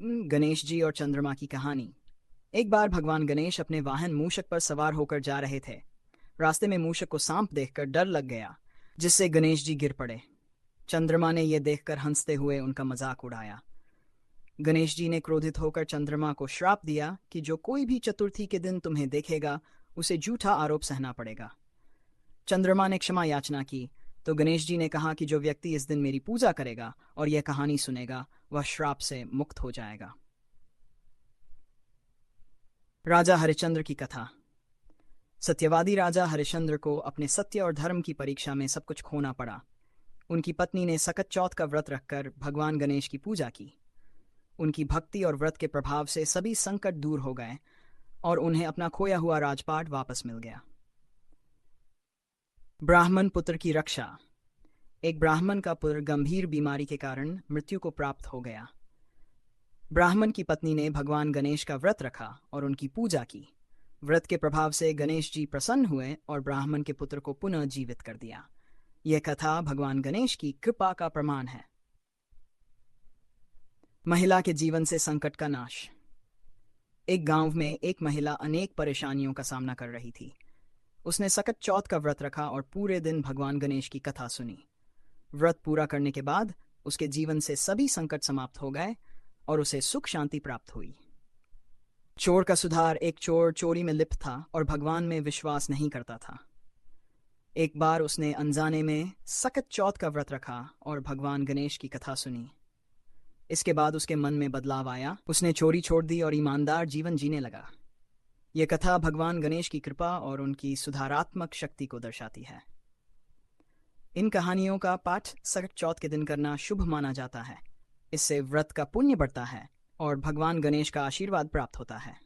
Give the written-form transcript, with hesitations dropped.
गणेश जी और चंद्रमा की कहानी। एक बार भगवान गणेश अपने वाहन मूषक पर सवार होकर जा रहे थे। रास्ते में मूषक को सांप देखकर डर लग गया, जिससे गणेश जी गिर पड़े। चंद्रमा ने यह देखकर हंसते हुए उनका मजाक उड़ाया। गणेश जी ने क्रोधित होकर चंद्रमा को श्राप दिया कि जो कोई भी चतुर्थी के दिन तुम्हें देखेगा, उसे झूठा आरोप सहना पड़ेगा। चंद्रमा ने क्षमा याचना की, तो गणेश जी ने कहा कि जो व्यक्ति इस दिन मेरी पूजा करेगा और यह कहानी सुनेगा, वह श्राप से मुक्त हो जाएगा। राजा हरिश्चंद्र की कथा। सत्यवादी राजा हरिश्चंद्र को अपने सत्य और धर्म की परीक्षा में सब कुछ खोना पड़ा। उनकी पत्नी ने सकत चौथ का व्रत रखकर भगवान गणेश की पूजा की। उनकी भक्ति और व्रत के प्रभाव से सभी संकट दूर हो गए और उन्हें अपना खोया हुआ राजपाट वापस मिल गया। ब्राह्मण पुत्र की रक्षा। एक ब्राह्मण का पुत्र गंभीर बीमारी के कारण मृत्यु को प्राप्त हो गया। ब्राह्मण की पत्नी ने भगवान गणेश का व्रत रखा और उनकी पूजा की। व्रत के प्रभाव से गणेश जी प्रसन्न हुए और ब्राह्मण के पुत्र को पुनः जीवित कर दिया। यह कथा भगवान गणेश की कृपा का प्रमाण है। महिला के जीवन से संकट का नाश। एक गांव में एक महिला अनेक परेशानियों का सामना कर रही थी। उसने सकत चौथ का व्रत रखा और पूरे दिन भगवान गणेश की कथा सुनी। व्रत पूरा करने के बाद उसके जीवन से सभी संकट समाप्त हो गए और उसे सुख शांति प्राप्त हुई। चोर का सुधार। एक चोर चोरी में लिप्त था और भगवान में विश्वास नहीं करता था। एक बार उसने अनजाने में सकत चौथ का व्रत रखा और भगवान गणेश की कथा सुनी। इसके बाद उसके मन में बदलाव आया। उसने चोरी छोड़ दी और ईमानदार जीवन जीने लगा। यह कथा भगवान गणेश की कृपा और उनकी सुधारात्मक शक्ति को दर्शाती है। इन कहानियों का पाठ सकत चौथ के दिन करना शुभ माना जाता है। इससे व्रत का पुण्य बढ़ता है और भगवान गणेश का आशीर्वाद प्राप्त होता है।